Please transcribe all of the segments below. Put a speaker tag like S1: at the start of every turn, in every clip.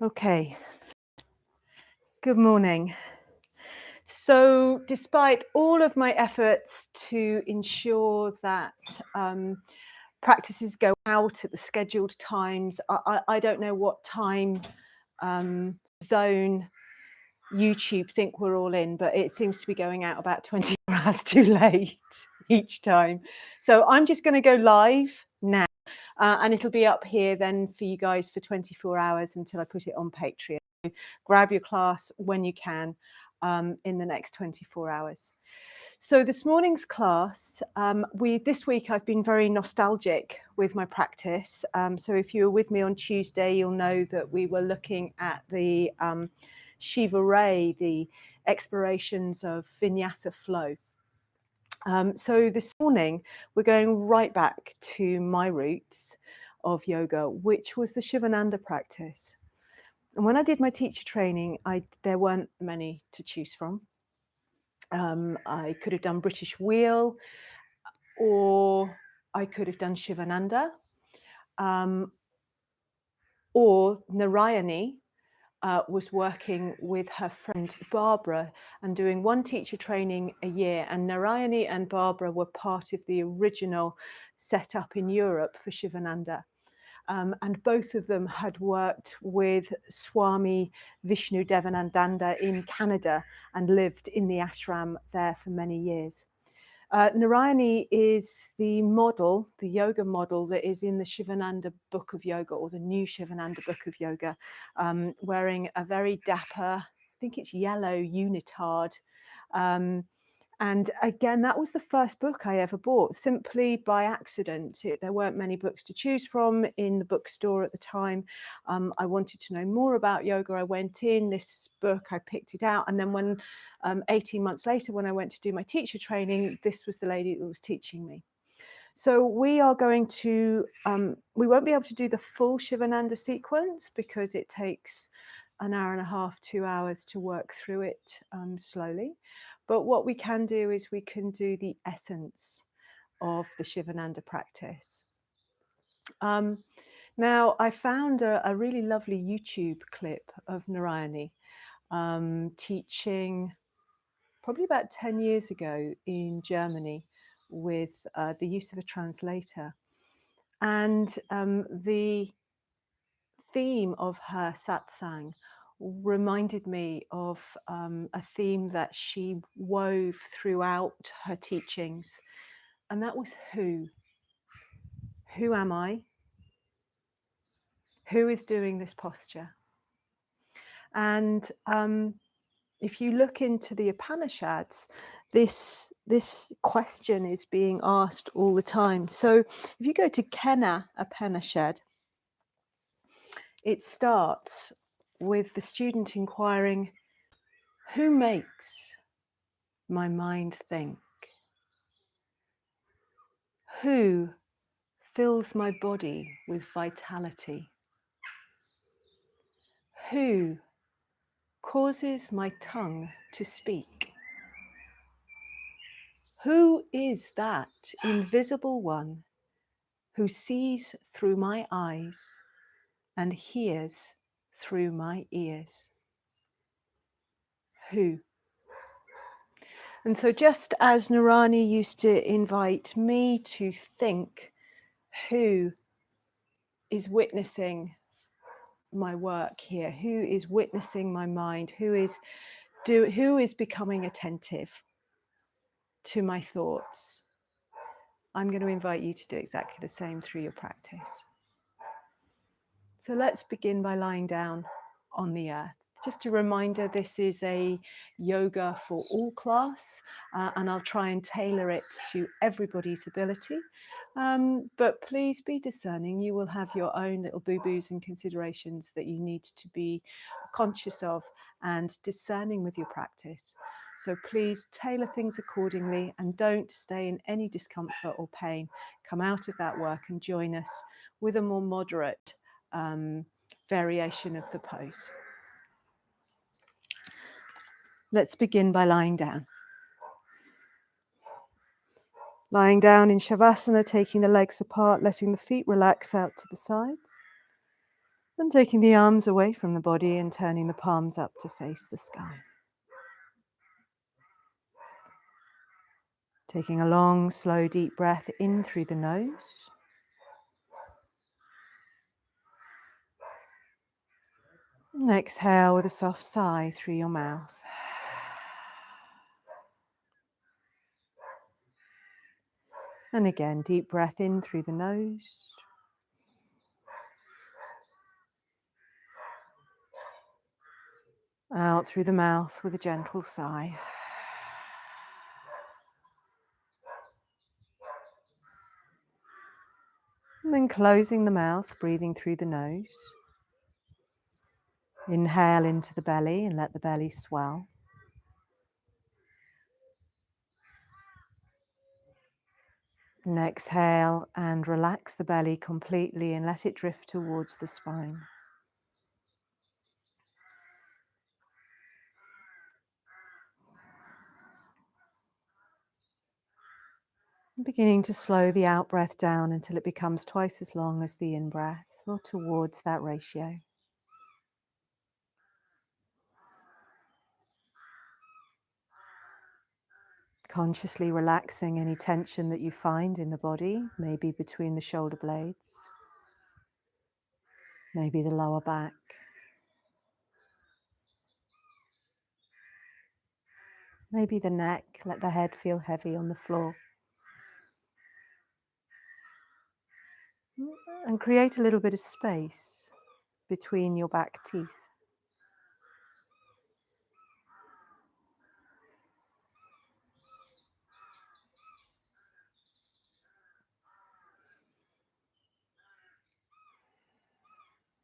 S1: Okay, good morning. So despite all of my efforts to ensure that practices go out at the scheduled times, I don't know what time zone YouTube think we're all in, but it seems to be going out about 24 hours too late each time. So I'm just going to go live now. And it'll be up here then for you guys for 24 hours until I put it on Patreon. Grab your class when you can in the next 24 hours. So this morning's class, this week I've been very nostalgic with my practice. So if you were with me on Tuesday, you'll know that we were looking at the Shiva Ray, the explorations of Vinyasa flow. So this morning, we're going right back to my roots of yoga, which was the Shivananda practice. And when I did my teacher training, there weren't many to choose from. I could have done British Wheel, or I could have done Shivananda, or Narayani, was working with her friend Barbara and doing one teacher training a year. And Narayani and Barbara were part of the original setup in Europe for Shivananda. And both of them had worked with Swami Vishnu Devanandanda in Canada and lived in the ashram there for many years. Narayani is the model, the yoga model that is in the Shivananda Book of Yoga, or the new Shivananda Book of Yoga, wearing a very dapper, I think it's yellow unitard. And again, that was the first book I ever bought, simply by accident. There weren't many books to choose from in the bookstore at the time. I wanted to know more about yoga. I went in, this book, I picked it out. And then when 18 months later, when I went to do my teacher training, this was the lady that was teaching me. So we are going to, we won't be able to do the full Shivananda sequence because it takes an hour and a half, 2 hours to work through it slowly. But what we can do is we can do the essence of the Shivananda practice. Now, I found a really lovely YouTube clip of Narayani teaching probably about 10 years ago in Germany with the use of a translator. And the theme of her satsang reminded me of a theme that she wove throughout her teachings, and that was who. Who am I? Who is doing this posture? And if you look into the Upanishads, this question is being asked all the time. So if you go to Kena Upanishad, it starts with the student inquiring, who makes my mind think? Who fills my body with vitality? Who causes my tongue to speak? Who is that invisible one who sees through my eyes and hears through my ears? Who? And so just as Narayani used to invite me to think, who is witnessing my work here? Who is witnessing my mind? Who is becoming attentive to my thoughts? I'm going to invite you to do exactly the same through your practice. So let's begin by lying down on the earth. Just a reminder, this is a yoga for all class, and I'll try and tailor it to everybody's ability. But please be discerning. You will have your own little boo-boos and considerations that you need to be conscious of and discerning with your practice. So please tailor things accordingly and don't stay in any discomfort or pain. Come out of that work and join us with a more moderate variation of the pose. Let's begin by lying down. Lying down in Shavasana, taking the legs apart, letting the feet relax out to the sides. And taking the arms away from the body and turning the palms up to face the sky. Taking a long, slow, deep breath in through the nose. And exhale with a soft sigh through your mouth. And again, deep breath in through the nose. Out through the mouth with a gentle sigh. And then closing the mouth, breathing through the nose. Inhale into the belly and let the belly swell. And exhale and relax the belly completely and let it drift towards the spine. And beginning to slow the out breath down until it becomes twice as long as the in breath, or towards that ratio. Consciously relaxing any tension that you find in the body, maybe between the shoulder blades, maybe the lower back. Maybe the neck, let the head feel heavy on the floor. And create a little bit of space between your back teeth.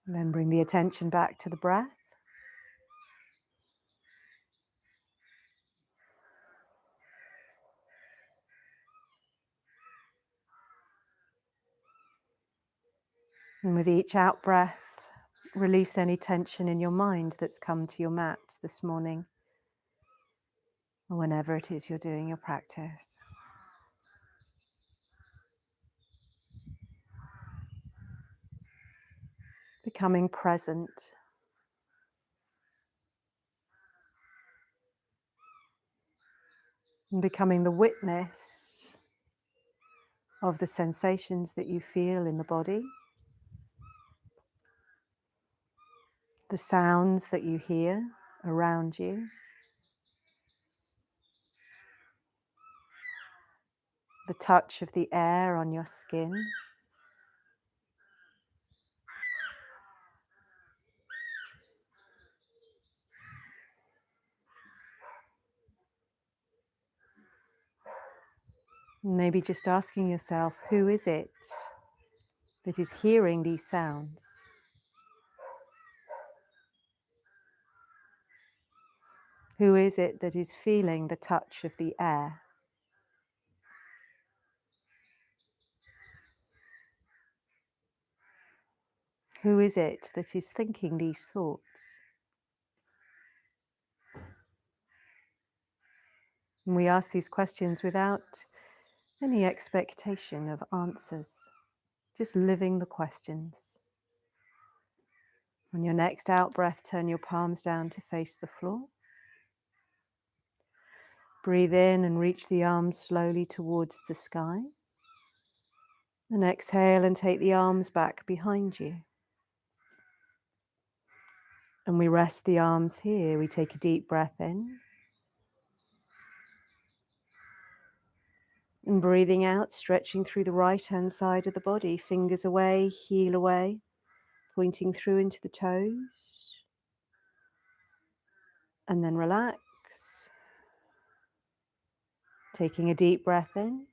S1: And then bring the attention back to the breath. And with each out breath, release any tension in your mind that's come to your mat this morning, or whenever it is you're doing your practice. Becoming present. And becoming the witness of the sensations that you feel in the body, the sounds that you hear around you, the touch of the air on your skin. Maybe just asking yourself, who is it that is hearing these sounds? Who is it that is feeling the touch of the air? Who is it that is thinking these thoughts? And we ask these questions without any expectation of answers, just living the questions. On your next out breath, turn your palms down to face the floor. Breathe in and reach the arms slowly towards the sky. And exhale and take the arms back behind you. And we rest the arms here. We take a deep breath in. And breathing out, stretching through the right-hand side of the body, fingers away, heel away, pointing through into the toes. And then relax. Taking a deep breath in.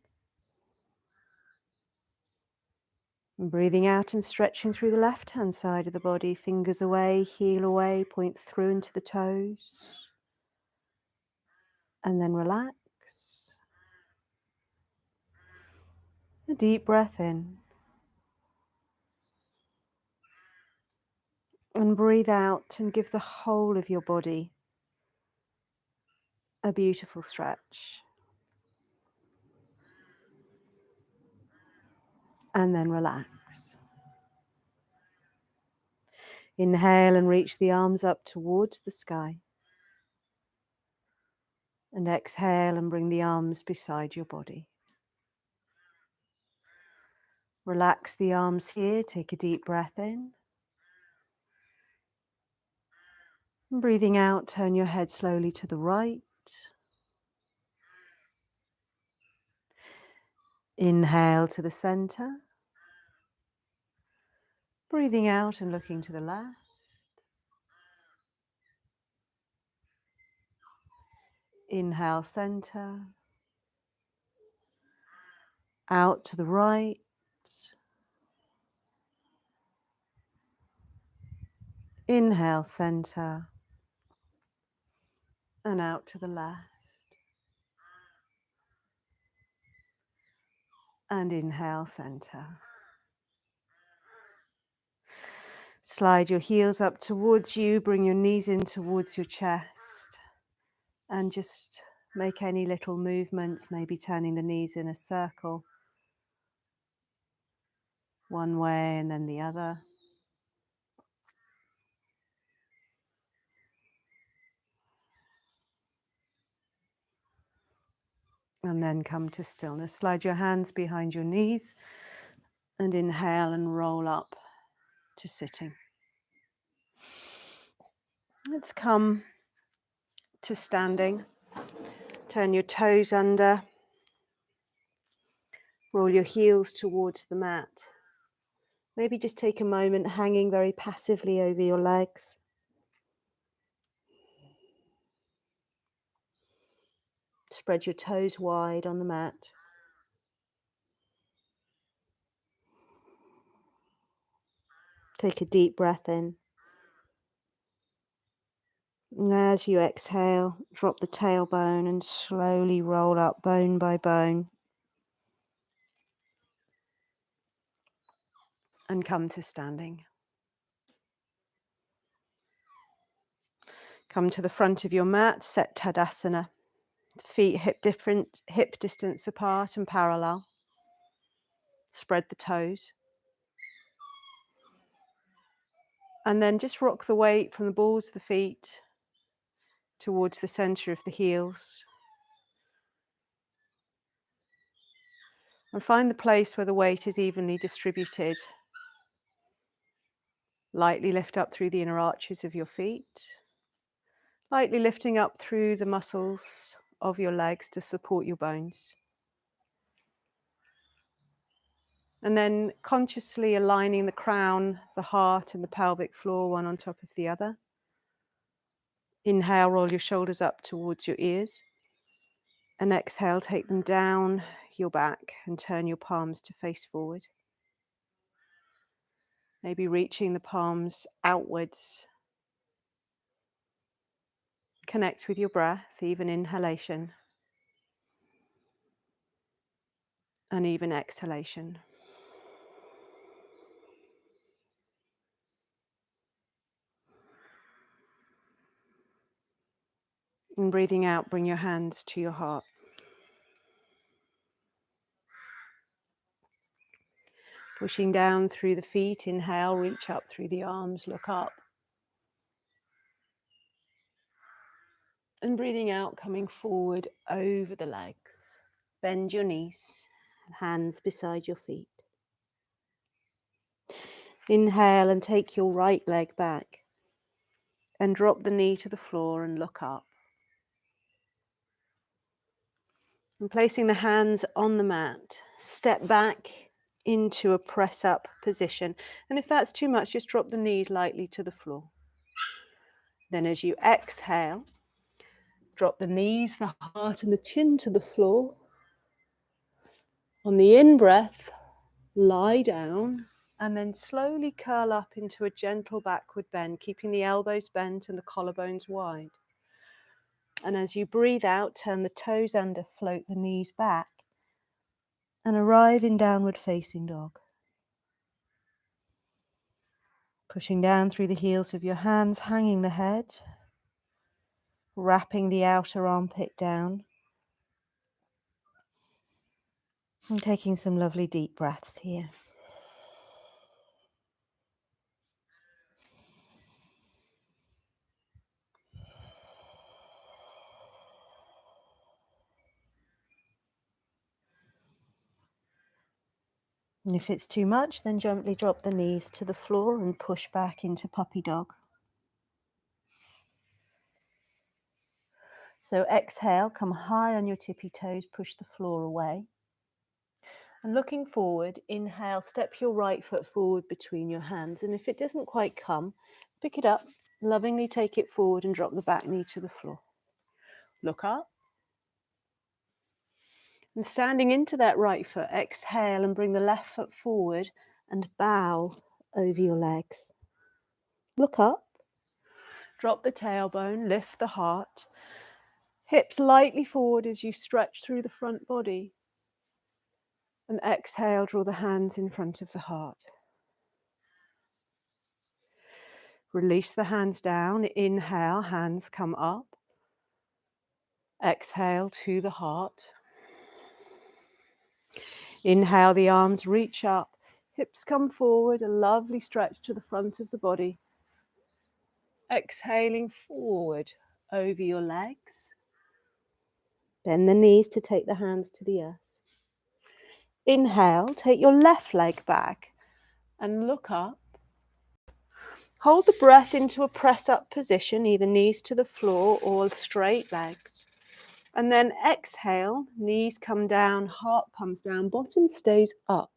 S1: And breathing out and stretching through the left-hand side of the body, fingers away, heel away, point through into the toes. And then relax. A deep breath in. And breathe out and give the whole of your body a beautiful stretch. And then relax. Inhale and reach the arms up towards the sky. And exhale and bring the arms beside your body. Relax the arms here. Take a deep breath in. And breathing out, turn your head slowly to the right. Inhale to the center. Breathing out and looking to the left. Inhale, center. Out to the right. Inhale, center. And out to the left. And inhale, center. Slide your heels up towards you, bring your knees in towards your chest, and just make any little movements, maybe turning the knees in a circle, one way and then the other. And then come to stillness. Slide your hands behind your knees and inhale and roll up to sitting. Let's come to standing. Turn your toes under. Roll your heels towards the mat. Maybe just take a moment hanging very passively over your legs. Spread your toes wide on the mat. Take a deep breath in. And as you exhale, drop the tailbone and slowly roll up bone by bone. And come to standing. Come to the front of your mat, set Tadasana. Feet hip distance apart and parallel. Spread the toes. And then just rock the weight from the balls of the feet towards the center of the heels. And find the place where the weight is evenly distributed. Lightly lift up through the inner arches of your feet. Lightly lifting up through the muscles of your legs to support your bones. And then consciously aligning the crown, the heart, and the pelvic floor one on top of the other. Inhale, roll your shoulders up towards your ears. And exhale, take them down your back and turn your palms to face forward. Maybe reaching the palms outwards. Connect with your breath, even inhalation and even exhalation. And breathing out, bring your hands to your heart. Pushing down through the feet, inhale, reach up through the arms, look up. And breathing out, coming forward over the legs. Bend your knees, hands beside your feet. Inhale and take your right leg back. And drop the knee to the floor and look up. And placing the hands on the mat, step back into a press-up position. And if that's too much, just drop the knees lightly to the floor. Then as you exhale, drop the knees, the heart and the chin to the floor. On the in-breath, lie down and then slowly curl up into a gentle backward bend, keeping the elbows bent and the collarbones wide. And as you breathe out, turn the toes under, float the knees back and arrive in downward facing dog. Pushing down through the heels of your hands, hanging the head, wrapping the outer armpit down, and taking some lovely deep breaths here.
S2: And if it's too much, then gently drop the knees to the floor and push back into puppy dog. So exhale, come high on your tippy toes, push the floor away. And looking forward, inhale, step your right foot forward between your hands. And if it doesn't quite come, pick it up, lovingly take it forward and drop the back knee to the floor. Look up. And standing into that right foot, exhale and bring the left foot forward and bow over your legs. Look up. Drop the tailbone, lift the heart. Hips lightly forward as you stretch through the front body. And exhale, draw the hands in front of the heart. Release the hands down. Inhale, hands come up. Exhale to the heart. Inhale, the arms reach up. Hips come forward, a lovely stretch to the front of the body. Exhaling forward over your legs. Bend the knees to take the hands to the earth. Inhale, take your left leg back and look up. Hold the breath into a press-up position, either knees to the floor or straight legs. And then exhale, knees come down, heart comes down, bottom stays up.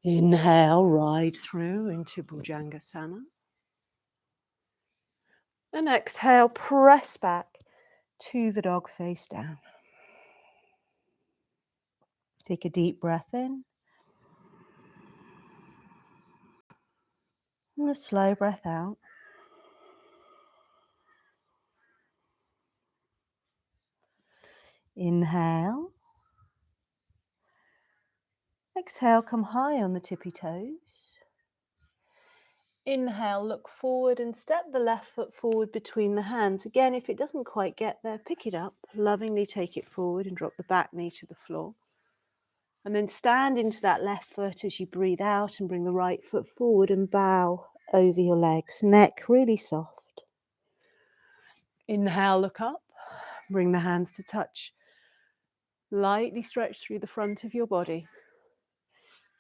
S2: Inhale, ride through into Bhujangasana. And exhale, press back to the dog face down. Take a deep breath in. And a slow breath out. Inhale. Exhale, come high on the tippy toes. Inhale, look forward and step the left foot forward between the hands. Again, if it doesn't quite get there, pick it up, lovingly take it forward and drop the back knee to the floor. And then stand into that left foot as you breathe out and bring the right foot forward and bow over your legs. Neck really soft. Inhale, look up, bring the hands to touch. Lightly stretch through the front of your body.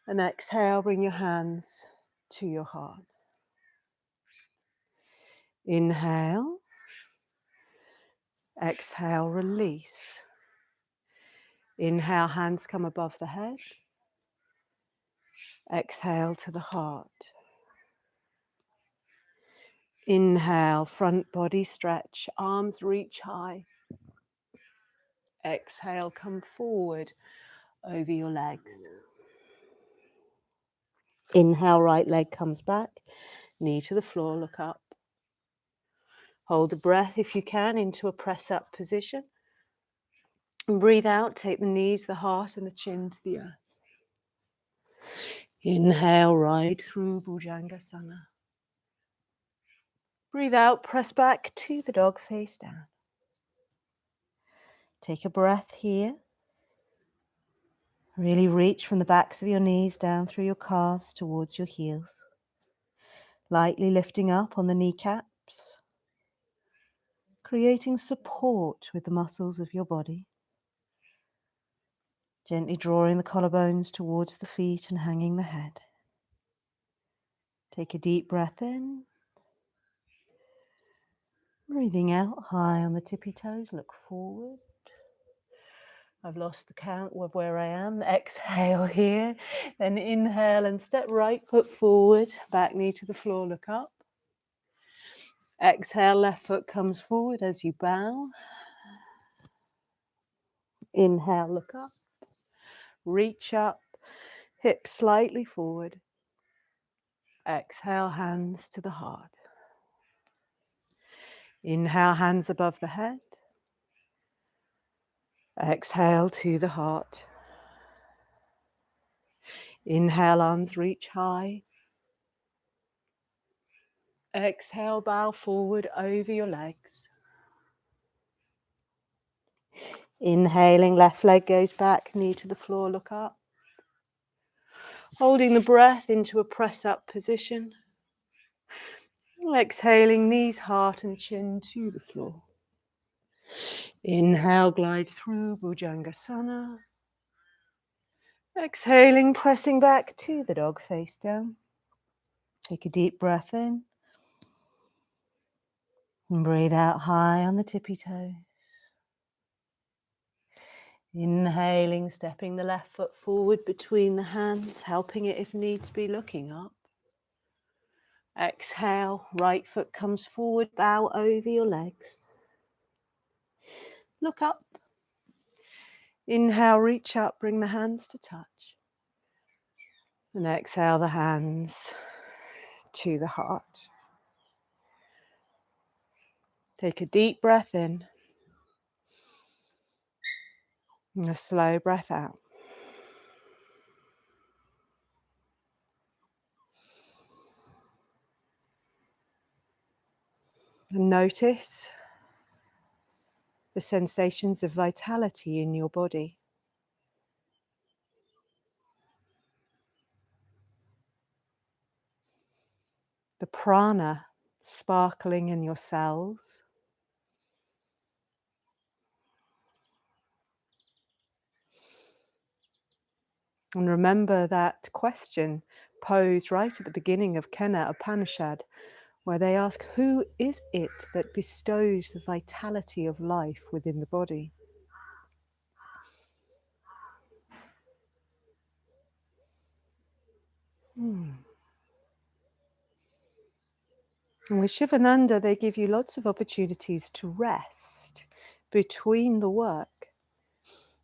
S2: And exhale, bring your hands to your heart. Inhale. Exhale, release. Inhale, hands come above the head. Exhale to the heart. Inhale, front body stretch, arms reach high. Exhale, come forward over your legs. Inhale, right leg comes back, knee to the floor, look up. Hold the breath if you can into a press-up position. And breathe out, take the knees, the heart and the chin to the earth. Inhale, ride through Bhujangasana. Breathe out, press back to the dog face down. Take a breath here. Really reach from the backs of your knees down through your calves towards your heels. Lightly lifting up on the kneecaps, creating support with the muscles of your body. Gently drawing the collarbones towards the feet and hanging the head. Take a deep breath in. Breathing out high on the tippy toes, look forward. I've lost the count of where I am. Exhale here, then inhale and step right foot forward, back knee to the floor, look up. Exhale, left foot comes forward as you bow. Inhale, look up. Reach up, hips slightly forward. Exhale, hands to the heart. Inhale, hands above the head. Exhale to the heart. Inhale, arms reach high. Exhale, bow forward over your legs. Inhaling, left leg goes back, knee to the floor, look up. Holding the breath into a press-up position. Exhaling, knees, heart and chin to the floor. Inhale, glide through Bhujangasana. Exhaling, pressing back to the dog face down. Take a deep breath in. And breathe out high on the tippy toes. Inhaling, stepping the left foot forward between the hands, helping it if needs be, looking up. Exhale, right foot comes forward, bow over your legs. Look up. Inhale, reach up, bring the hands to touch. And exhale the hands to the heart. Take a deep breath in. And a slow breath out. And notice the sensations of vitality in your body. The prana sparkling in your cells. And remember that question posed right at the beginning of Kena Upanishad, where they ask, who is it that bestows the vitality of life within the body? And with Shivananda, they give you lots of opportunities to rest between the work.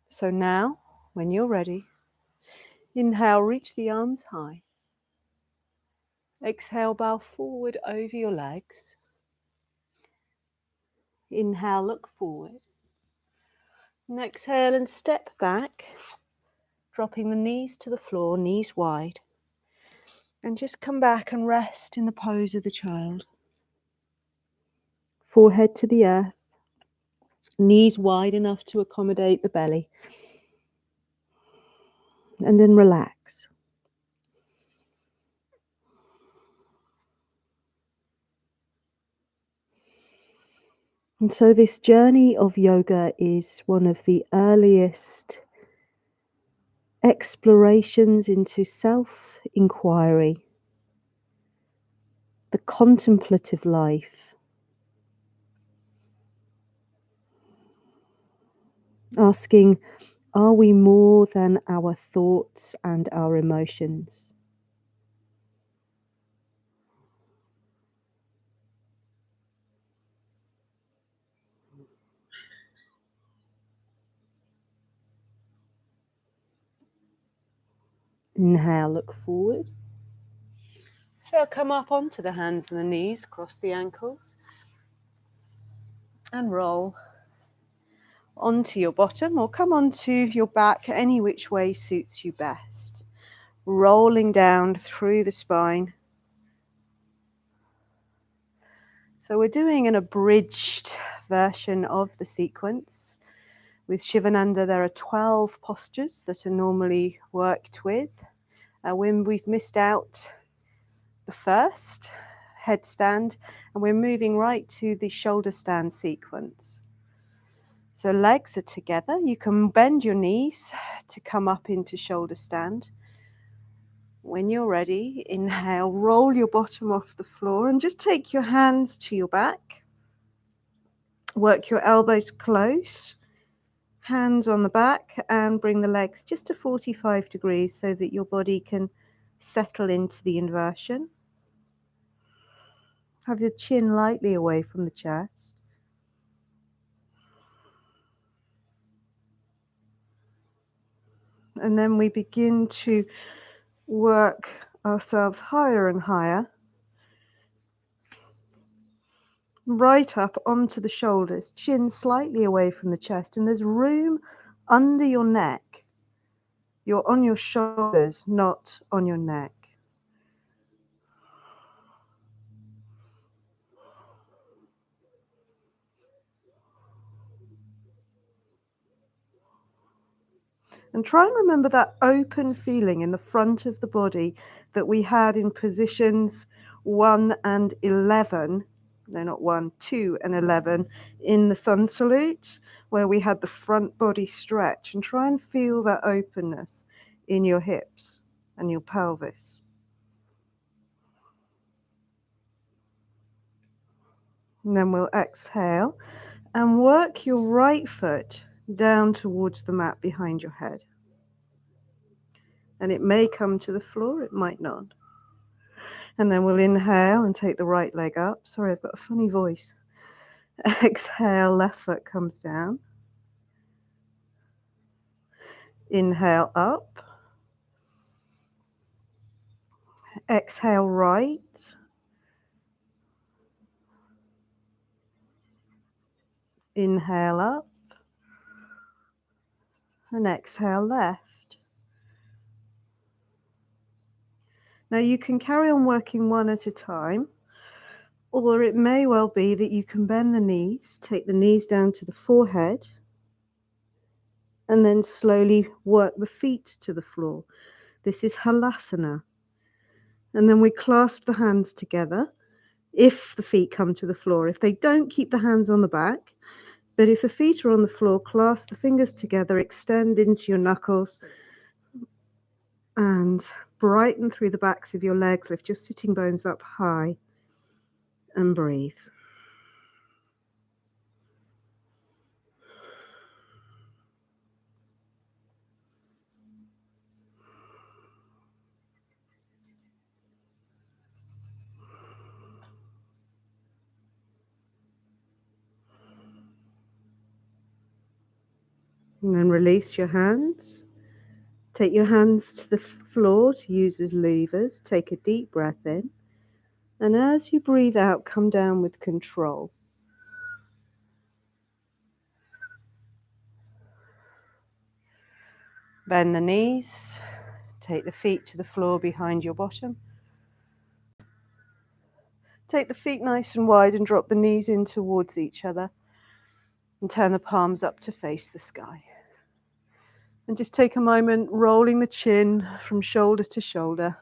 S2: So now, when you're ready, inhale, reach the arms high. Exhale, bow forward over your legs. Inhale, look forward. And exhale and step back, dropping the knees to the floor, knees wide. And just come back and rest in the pose of the child. Forehead to the earth, knees wide enough to accommodate the belly. And then relax. And so this journey of yoga is one of the earliest explorations into self-inquiry, the contemplative life, asking, are we more than our thoughts and our emotions? Inhale, look forward. So come up onto the hands and the knees, cross the ankles, and roll onto your bottom or come onto your back, any which way suits you best. Rolling down through the spine. So we're doing an abridged version of the sequence. With Shivananda, there are 12 postures that are normally worked with. When we've missed out the first headstand, and we're moving right to the shoulder stand sequence. So legs are together. You can bend your knees to come up into shoulder stand. When you're ready, inhale, roll your bottom off the floor and just take your hands to your back. Work your elbows close, hands on the back, and bring the legs just to 45 degrees so that your body can settle into the inversion. Have the chin lightly away from the chest. And then we begin to work ourselves higher and higher, right up onto the shoulders, chin slightly away from the chest, and there's room under your neck. You're on your shoulders, not on your neck. And try and remember that open feeling in the front of the body that we had in positions 1 and 11. No, not 1, 2 and 11 in the sun salute, where we had the front body stretch. And try and feel that openness in your hips and your pelvis. And then we'll exhale and work your right foot down towards the mat behind your head. And it may come to the floor, it might not. And then we'll inhale and take the right leg up. Sorry, I've got a funny voice. Exhale, left foot comes down. Inhale up. Exhale right. Inhale up. And exhale left. Now you can carry on working one at a time, or it may well be that you can bend the knees, take the knees down to the forehead, and then slowly work the feet to the floor. This is halasana. And then we clasp the hands together if the feet come to the floor. If they don't, keep the hands on the back. But if the feet are on the floor, clasp the fingers together, extend into your knuckles, and brighten through the backs of your legs. Lift your sitting bones up high and breathe. And then release your hands. Take your hands to the floor to use as levers. Take a deep breath in. And as you breathe out, come down with control. Bend the knees. Take the feet to the floor behind your bottom. Take the feet nice and wide and drop the knees in towards each other. And turn the palms up to face the sky. And just take a moment rolling the chin from shoulder to shoulder.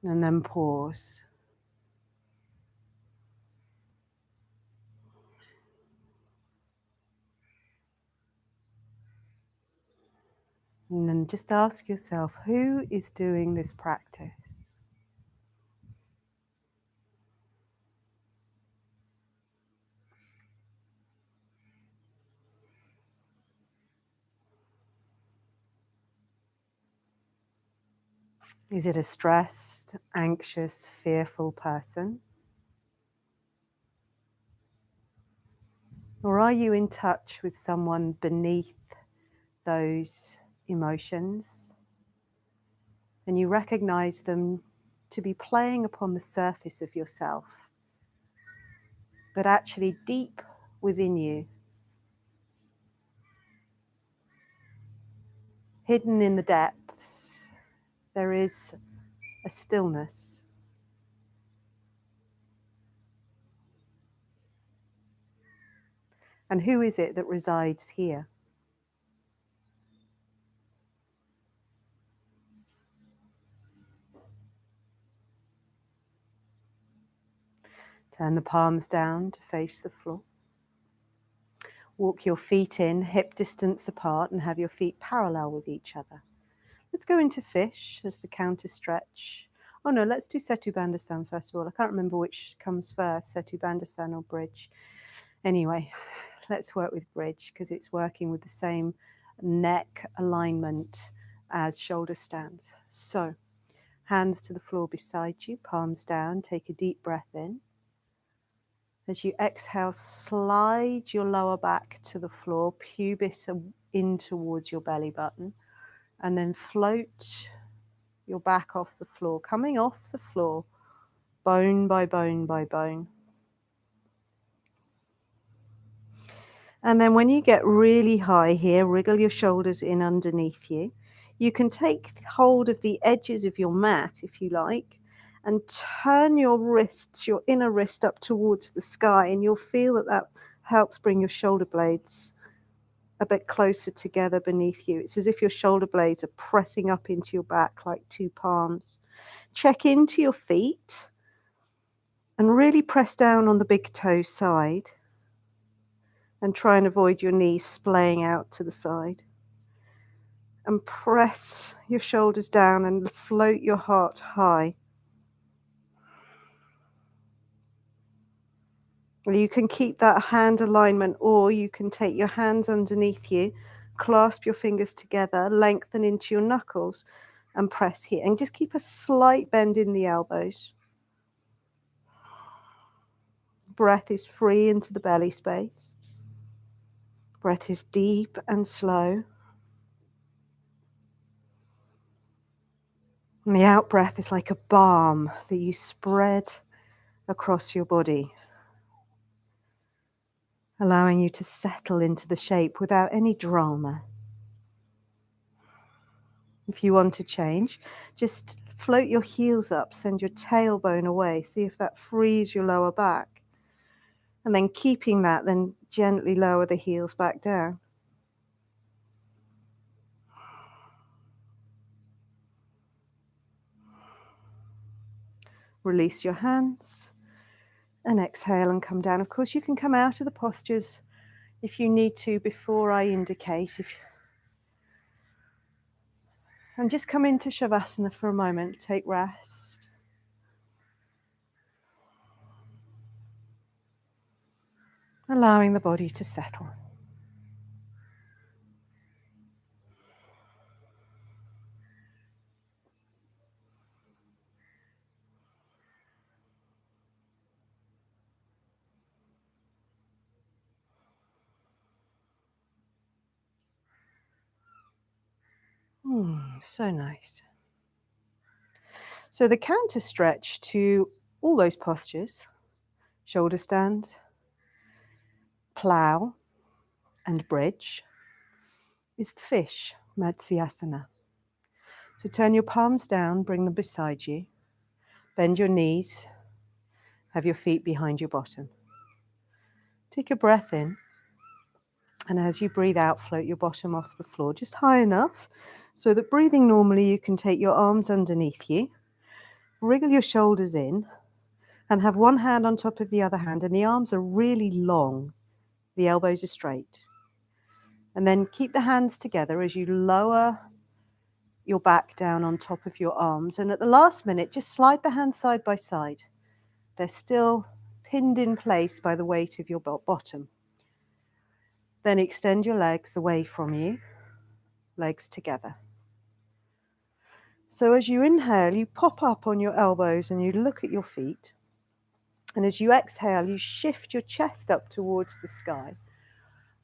S2: And then pause. And then just ask yourself, who is doing this practice? Is it a stressed, anxious, fearful person? Or are you in touch with someone beneath those emotions? And you recognize them to be playing upon the surface of yourself, but actually deep within you, hidden in the depths, there is a stillness. And who is it that resides here? Turn the palms down to face the floor. Walk your feet in, hip distance apart, and have your feet parallel with each other. Let's go into fish as the counter stretch. Oh no, let's do Setu Bandhasan first of all. I can't remember which comes first, Setu Bandhasan or bridge. Anyway, let's work with bridge because it's working with the same neck alignment as shoulder stand. So, hands to the floor beside you, palms down, take a deep breath in. As you exhale, slide your lower back to the floor, pubis in towards your belly button, and then float your back off the floor, coming off the floor, bone by bone by bone. And then when you get really high here, wriggle your shoulders in underneath you. You can take hold of the edges of your mat if you like, and turn your wrists, your inner wrist up towards the sky, and you'll feel that that helps bring your shoulder blades a bit closer together beneath you. It's as if your shoulder blades are pressing up into your back like two palms. Check into your feet and really press down on the big toe side and try and avoid your knees splaying out to the side. And press your shoulders down and float your heart high. You can keep that hand alignment, or you can take your hands underneath you, clasp your fingers together, lengthen into your knuckles, and press here. And just keep a slight bend in the elbows. Breath is free into the belly space. Breath is deep and slow. And the out breath is like a balm that you spread across your body, allowing you to settle into the shape without any drama. If you want to change, just float your heels up, send your tailbone away, see if that frees your lower back. And then keeping that, then gently lower the heels back down. Release your hands and exhale and come down. Of course, you can come out of the postures if you need to before I indicate. And just come into Shavasana for a moment, take rest. Allowing the body to settle. So nice. So the counter stretch to all those postures, shoulder stand, plow, and bridge, is the fish, Matsyasana. So turn your palms down, bring them beside you, bend your knees, have your feet behind your bottom. Take a breath in, and as you breathe out, float your bottom off the floor, just high enough so that breathing normally you can take your arms underneath you, wriggle your shoulders in, and have one hand on top of the other hand, and the arms are really long, the elbows are straight. And then keep the hands together as you lower your back down on top of your arms, and at the last minute just slide the hands side by side. They're still pinned in place by the weight of your bottom. Then extend your legs away from you, legs together. So as you inhale, you pop up on your elbows and you look at your feet. And as you exhale, you shift your chest up towards the sky.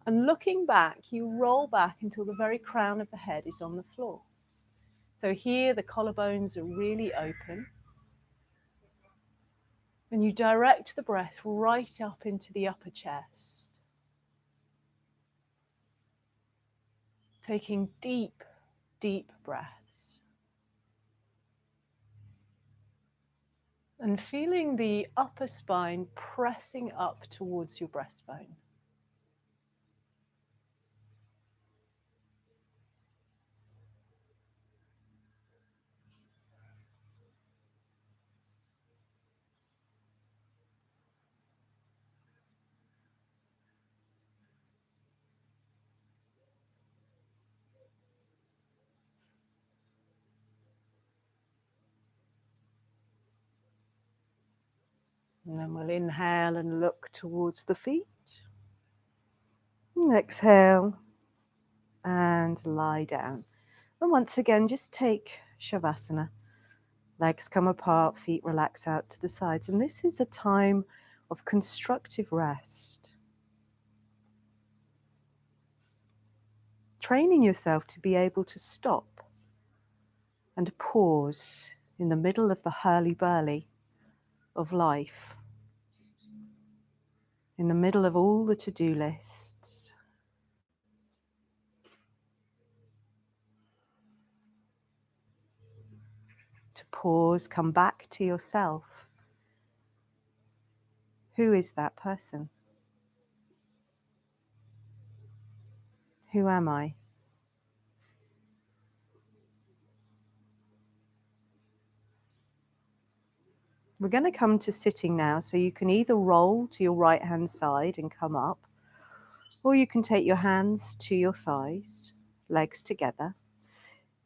S2: And looking back, you roll back until the very crown of the head is on the floor. So here the collarbones are really open. And you direct the breath right up into the upper chest. Taking deep, deep breaths. And feeling the upper spine pressing up towards your breastbone. And then we'll inhale and look towards the feet. And exhale and lie down. And once again, just take Shavasana. Legs come apart, feet relax out to the sides. And this is a time of constructive rest. Training yourself to be able to stop and pause in the middle of the hurly-burly of life, in the middle of all the to-do lists. To pause, come back to yourself. Who is that person? Who am I? We're going to come to sitting now, so you can either roll to your right hand side and come up, or you can take your hands to your thighs, legs together.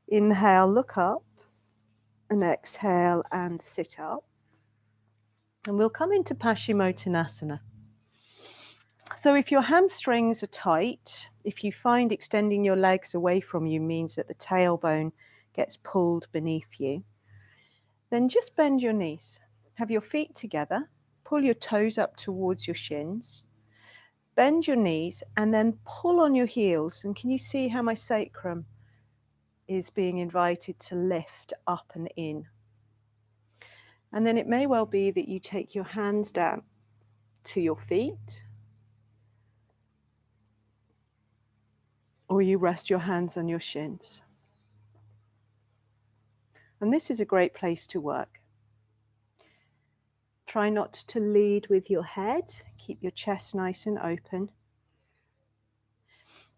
S2: Inhale, look up, and exhale and sit up. And we'll come into Paschimottanasana. So if your hamstrings are tight, if you find extending your legs away from you means that the tailbone gets pulled beneath you, then just bend your knees. Have your feet together, pull your toes up towards your shins, bend your knees, and then pull on your heels. And can you see how my sacrum is being invited to lift up and in? And then it may well be that you take your hands down to your feet, or you rest your hands on your shins. And this is a great place to work. Try not to lead with your head. Keep your chest nice and open.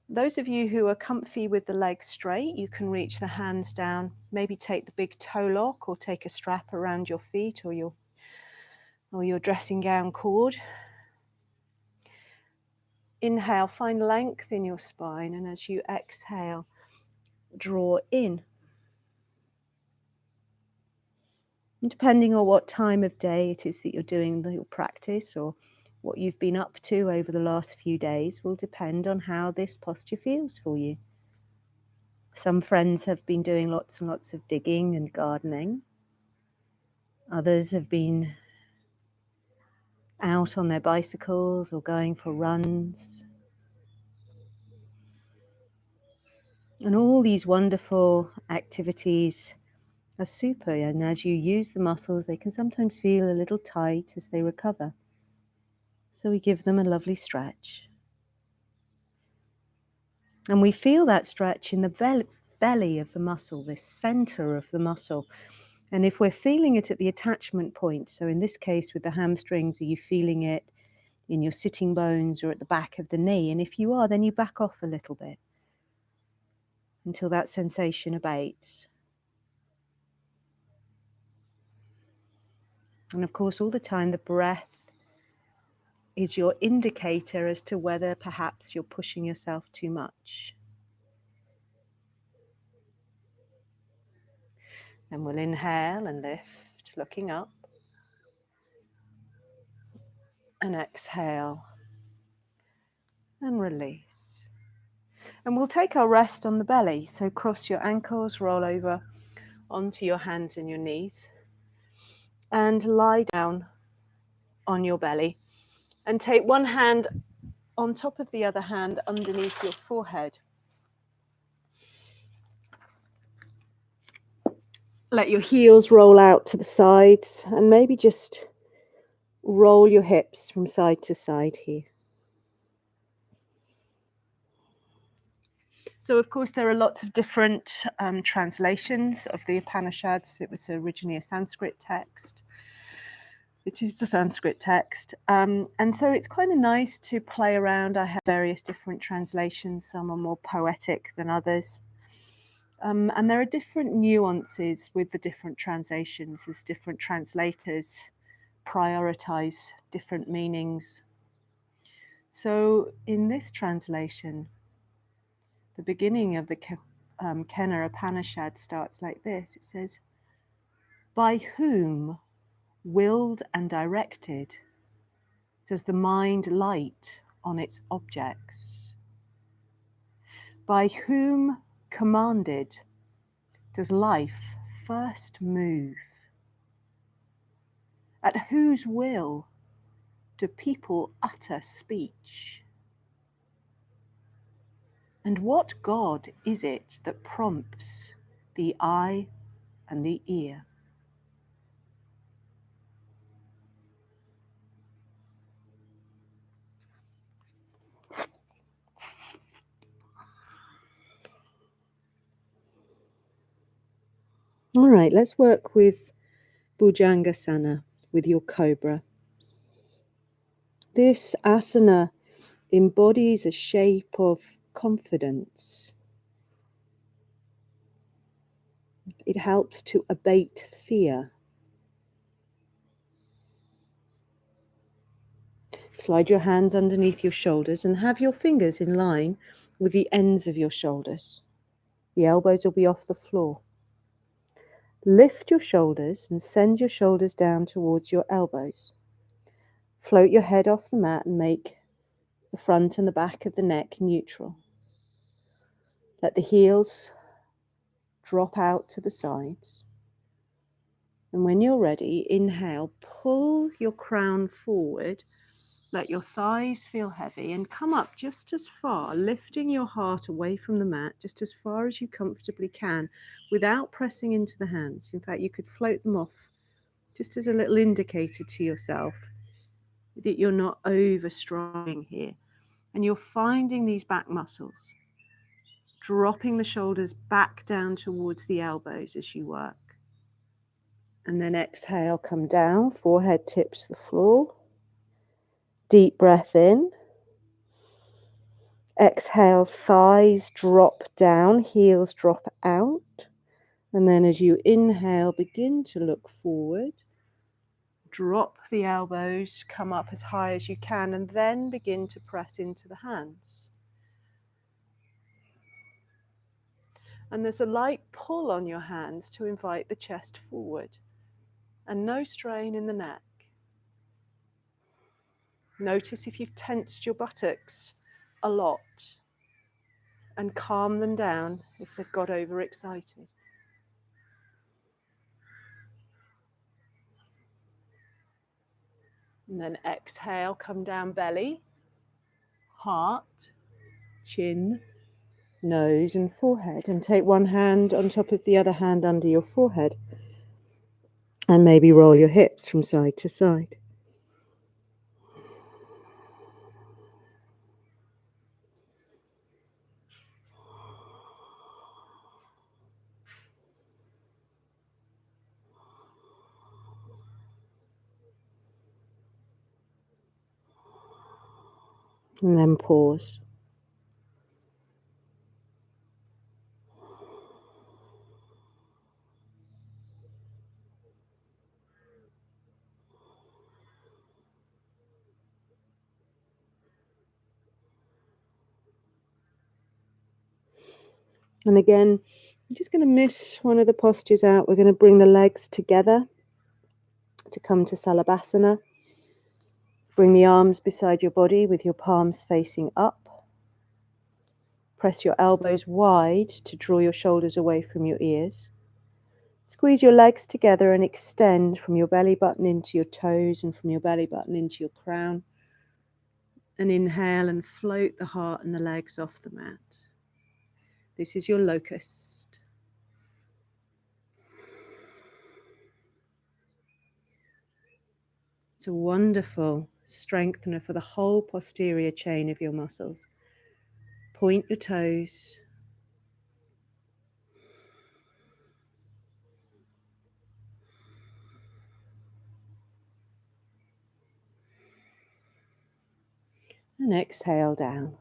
S2: Those of you who are comfy with the legs straight, you can reach the hands down, maybe take the big toe lock or take a strap around your feet or your dressing gown cord. Inhale, find length in your spine, and as you exhale, draw in. And depending on what time of day it is that you're doing your practice or what you've been up to over the last few days will depend on how this posture feels for you. Some friends have been doing lots and lots of digging and gardening. Others have been out on their bicycles or going for runs. And all these wonderful activities are super, and as you use the muscles, they can sometimes feel a little tight as they recover. So we give them a lovely stretch. And we feel that stretch in the belly of the muscle, this center of the muscle. And if we're feeling it at the attachment point, so in this case with the hamstrings, are you feeling it in your sitting bones or at the back of the knee? And if you are, then you back off a little bit until that sensation abates. And of course, all the time, the breath is your indicator as to whether perhaps you're pushing yourself too much. And we'll inhale and lift, looking up. And exhale and release. And we'll take our rest on the belly. So cross your ankles, roll over onto your hands and your knees. And lie down on your belly. And take one hand on top of the other hand underneath your forehead. Let your heels roll out to the sides and maybe just roll your hips from side to side here. So, of course, there are lots of different translations of the Upanishads. It was originally a Sanskrit text. It is the Sanskrit text. And so it's kind of nice to play around. I have various different translations. Some are more poetic than others. And there are different nuances with the different translations as different translators prioritize different meanings. So in this translation, the beginning of the Kena Upanishad starts like this. It says, "By whom, willed and directed, does the mind light on its objects? By whom, commanded, does life first move? At whose will do people utter speech? And what God is it that prompts the eye and the ear?" All right, let's work with Bhujangasana, with your cobra. This asana embodies a shape of confidence. It helps to abate fear. Slide your hands underneath your shoulders and have your fingers in line with the ends of your shoulders. The elbows will be off the floor. Lift your shoulders and send your shoulders down towards your elbows. Float your head off the mat and make the front and the back of the neck neutral. Let the heels drop out to the sides. And when you're ready, inhale, pull your crown forward. Let your thighs feel heavy and come up just as far, lifting your heart away from the mat, just as far as you comfortably can, without pressing into the hands. In fact, you could float them off just as a little indicator to yourself that you're not overstriving here. And you're finding these back muscles, dropping the shoulders back down towards the elbows as you work. And then exhale, come down, forehead tips the floor. Deep breath in. Exhale, thighs drop down, heels drop out. And then as you inhale, begin to look forward. Drop the elbows, come up as high as you can, and then begin to press into the hands. And there's a light pull on your hands to invite the chest forward, and no strain in the neck. Notice if you've tensed your buttocks a lot, and calm them down if they've got overexcited. And then exhale, come down belly, heart, chin, nose and forehead. And take one hand on top of the other hand under your forehead. And maybe roll your hips from side to side. And then pause. And again, I'm just going to miss one of the postures out. We're going to bring the legs together to come to Salabhasana. Bring the arms beside your body with your palms facing up. Press your elbows wide to draw your shoulders away from your ears. Squeeze your legs together and extend from your belly button into your toes and from your belly button into your crown. And inhale and float the heart and the legs off the mat. This is your locust. It's a wonderful strengthener for the whole posterior chain of your muscles. Point your toes. And exhale down.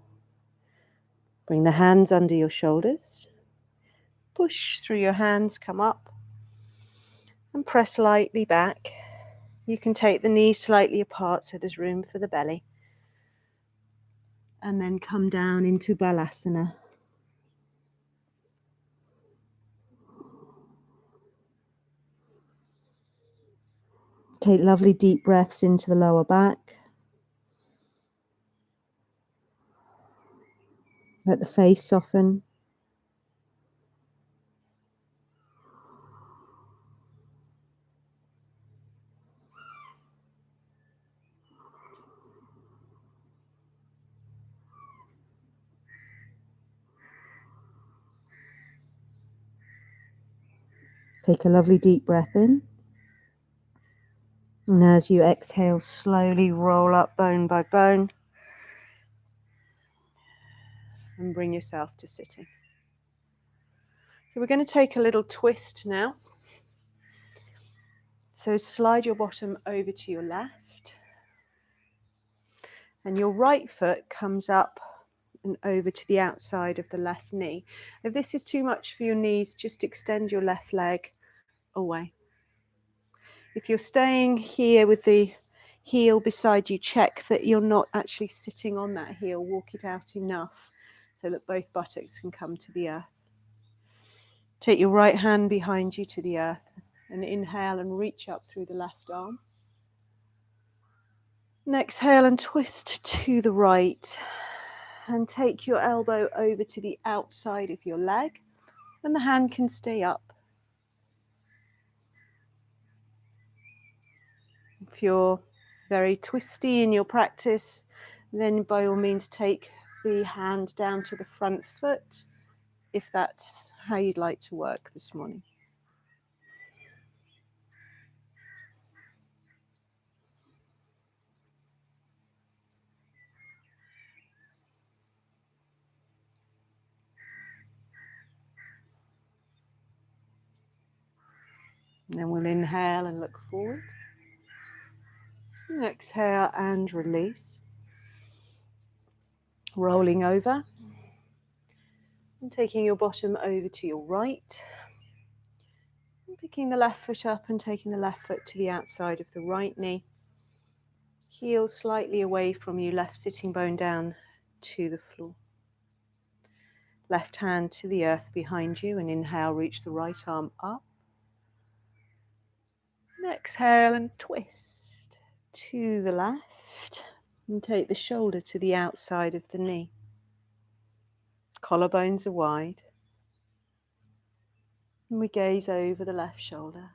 S2: Bring the hands under your shoulders. Push through your hands, come up. And press lightly back. You can take the knees slightly apart so there's room for the belly. And then come down into Balasana. Take lovely deep breaths into the lower back. Let the face soften. Take a lovely deep breath in. And as you exhale, slowly roll up bone by bone. And bring yourself to sitting. So we're going to take a little twist now.
S1: So slide your bottom over to your left, and your right foot comes up and over to the outside of the left knee. If this is too much for your knees, just extend your left leg away. If you're staying here with the heel beside you, check that you're not actually sitting on that heel. Walk it out enough so that both buttocks can come to the earth. Take your right hand behind you to the earth and inhale and reach up through the left arm. And exhale and twist to the right and take your elbow over to the outside of your leg, and the hand can stay up. If you're very twisty in your practice, then by all means take the hand down to the front foot if that's how you'd like to work this morning. And then we'll inhale and look forward. And exhale and release. Rolling over. And taking your bottom over to your right. And picking the left foot up and taking the left foot to the outside of the right knee. Heel slightly away from you, left sitting bone down to the floor. Left hand to the earth behind you, and inhale, reach the right arm up. And exhale and twist to the left and take the shoulder to the outside of the knee. Collarbones are wide. And we gaze over the left shoulder.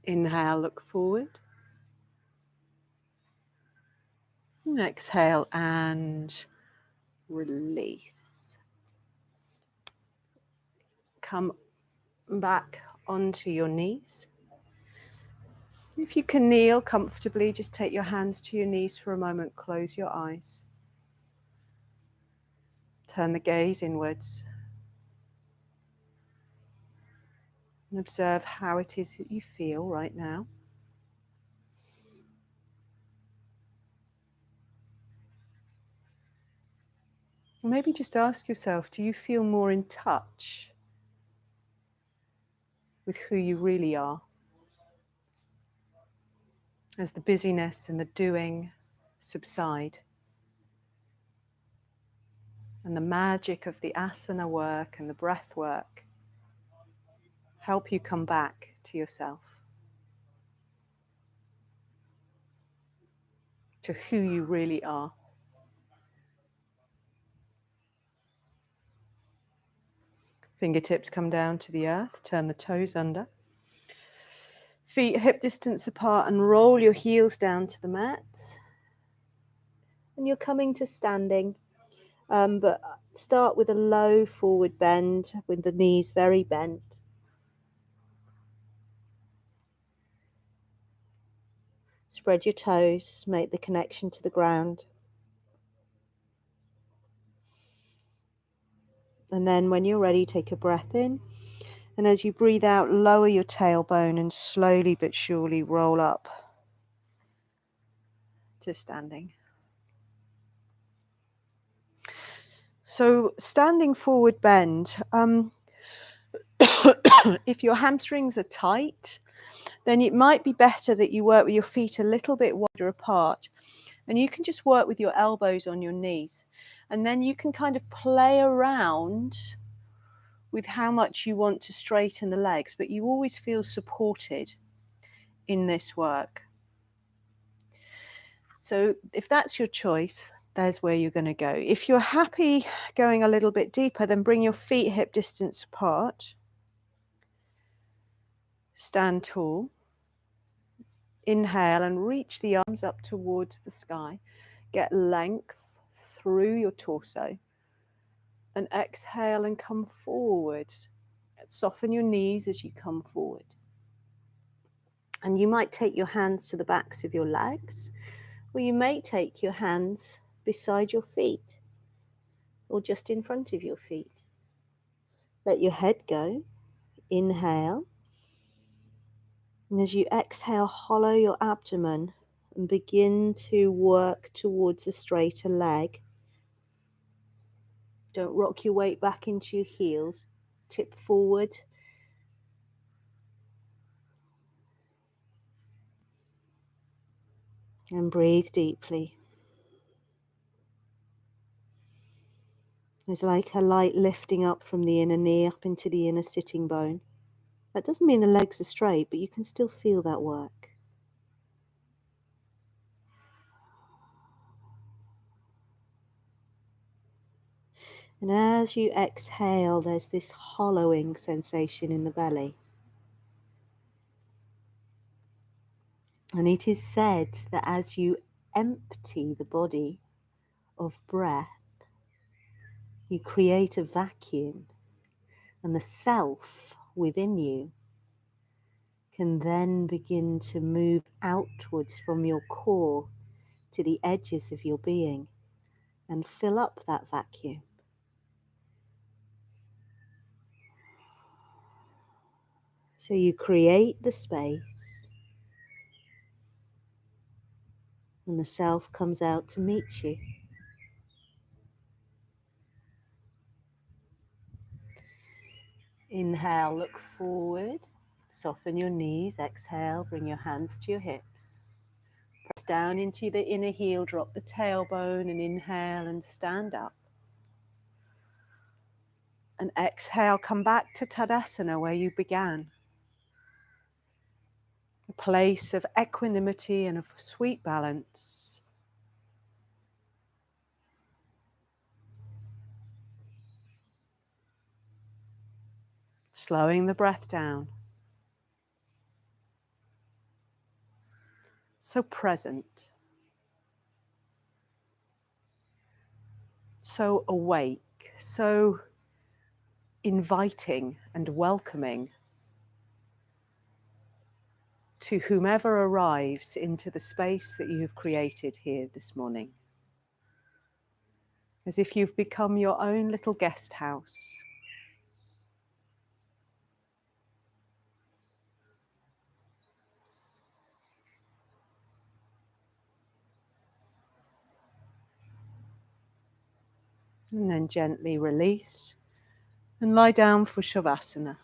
S1: Inhale, look forward. And exhale and release. Come back onto your knees. If you can kneel comfortably, just take your hands to your knees for a moment. Close your eyes. Turn the gaze inwards. And observe how it is that you feel right now. Maybe just ask yourself, do you feel more in touch with who you really are? As the busyness and the doing subside, and the magic of the asana work and the breath work help you come back to yourself, to who you really are. Fingertips come down to the earth, turn the toes under. Feet hip distance apart and roll your heels down to the mat. And you're coming to standing, but start with a low forward bend with the knees very bent. Spread your toes, make the connection to the ground. And then when you're ready, take a breath in. And as you breathe out, lower your tailbone and slowly but surely roll up to standing. So standing forward bend, if your hamstrings are tight, then it might be better that you work with your feet a little bit wider apart. And you can just work with your elbows on your knees. And then you can kind of play around with how much you want to straighten the legs, but you always feel supported in this work. So if that's your choice, there's where you're going to go. If you're happy going a little bit deeper, then bring your feet hip distance apart. Stand tall. Inhale and reach the arms up towards the sky. Get length through your torso. And exhale and come forward. Soften your knees as you come forward.
S2: And you might take your hands to the backs of your legs, or you may take your hands beside your feet, or just in front of your feet. Let your head go. Inhale. And as you exhale, hollow your abdomen and begin to work towards a straighter leg. Don't rock your weight back into your heels. Tip forward. And breathe deeply. There's like a light lifting up from the inner knee up into the inner sitting bone. That doesn't mean the legs are straight, but you can still feel that work. And as you exhale, there's this hollowing sensation in the belly. And it is said that as you empty the body of breath, you create a vacuum, and the self within you can then begin to move outwards from your core to the edges of your being and fill up that vacuum. So you create the space, and the self comes out to meet you. Inhale, look forward, soften your knees. Exhale, bring your hands to your hips. Press down into the inner heel, drop the tailbone, and inhale and stand up. And exhale, come back to Tadasana where you began. A place of equanimity and of sweet balance. Slowing the breath down. So present. So awake. So inviting and welcoming to whomever arrives into the space that you have created here this morning. As if you've become your own little guest house. And then gently release and lie down for Shavasana.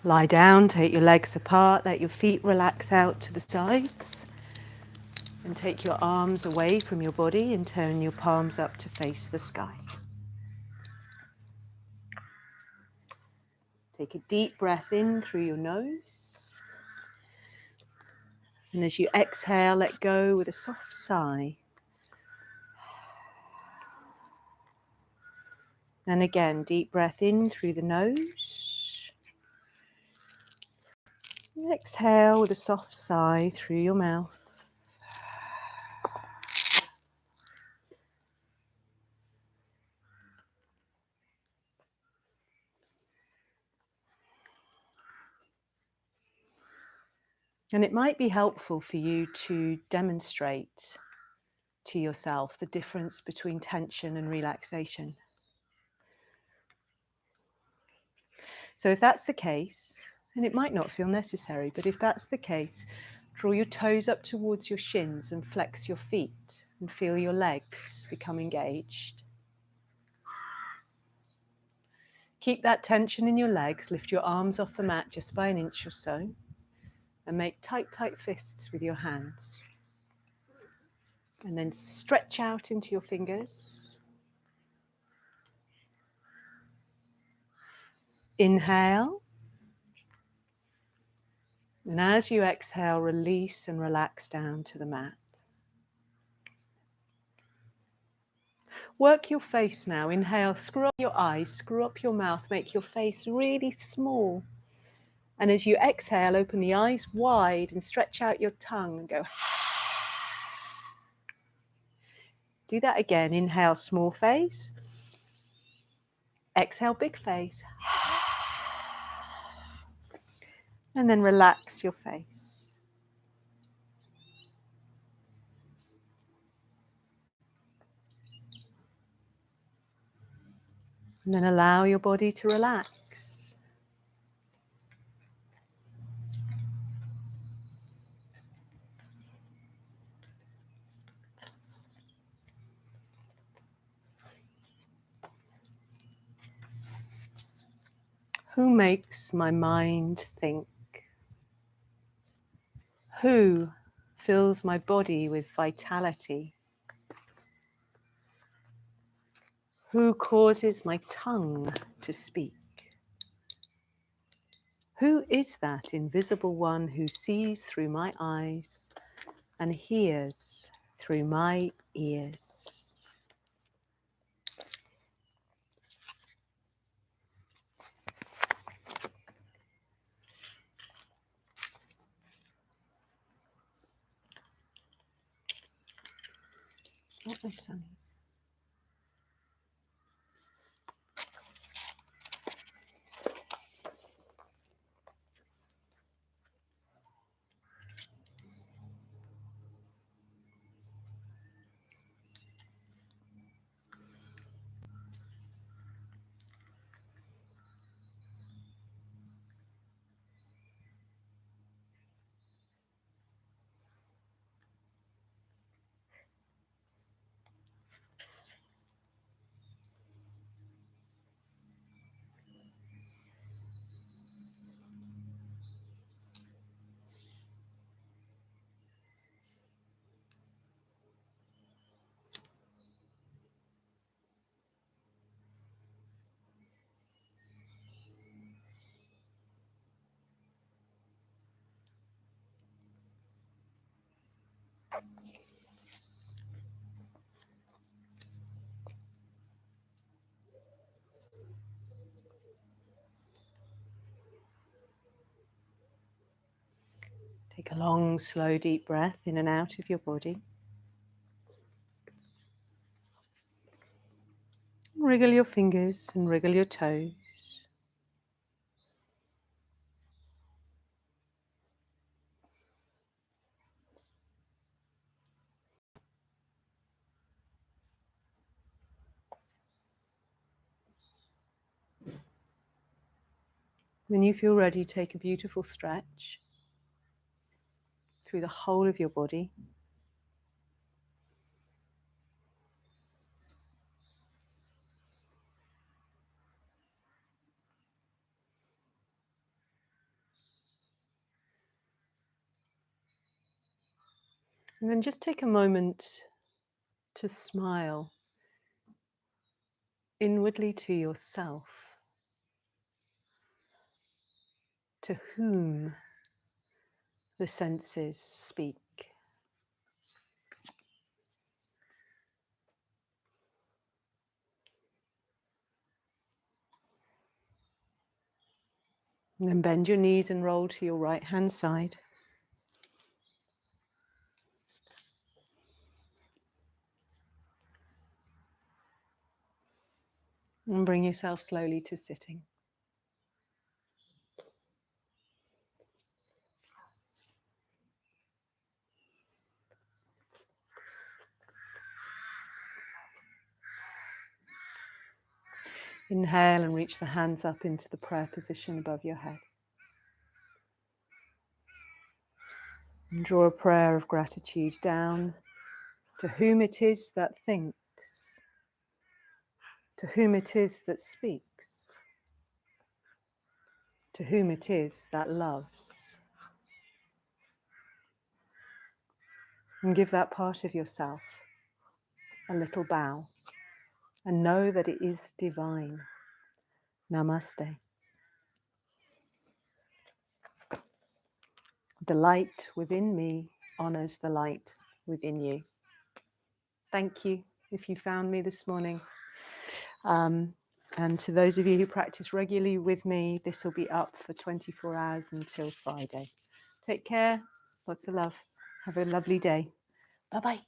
S2: Lie down, take your legs apart, let your feet relax out to the sides. And take your arms away from your body and turn your palms up to face the sky. Take a deep breath in through your nose. And as you exhale, let go with a soft sigh. And again, deep breath in through the nose. And exhale with a soft sigh through your mouth. And it might be helpful for you to demonstrate to yourself the difference between tension and relaxation. So if that's the case, and it might not feel necessary, but if that's the case, draw your toes up towards your shins and flex your feet and feel your legs become engaged. Keep that tension in your legs, lift your arms off the mat just by an inch or so, and make tight, tight fists with your hands. And then stretch out into your fingers. Inhale.
S1: And as you exhale, release and relax down to the mat. Work your face now. Inhale, screw up your eyes, screw up your mouth, make your face really small. And as you exhale, open the eyes wide and stretch out your tongue and go. Do that again. Inhale, small face. Exhale, big face. And then relax your face. And then allow your body to relax. Who makes my mind think? Who fills my body with vitality? Who causes my tongue to speak? Who is that invisible one who sees through my eyes and hears through my ears? Not my son. Take a long, slow, deep breath in and out of your body. Wriggle your fingers and wriggle your toes. When you feel ready, take a beautiful stretch through the whole of your body. And then just take a moment to smile inwardly to yourself. To whom the senses speak. And then bend your knees and roll to your right hand side. And bring yourself slowly to sitting. Inhale and reach the hands up into the prayer position above your head. And draw a prayer of gratitude down to whom it is that thinks, to whom it is that speaks, to whom it is that loves. And give that part of yourself a little bow and know that it is divine. Namaste. The light within me honours the light within you. Thank you if you found me this morning. And to those of you who practice regularly with me, this will be up for 24 hours until Friday. Take care. Lots of love. Have a lovely day. Bye-bye.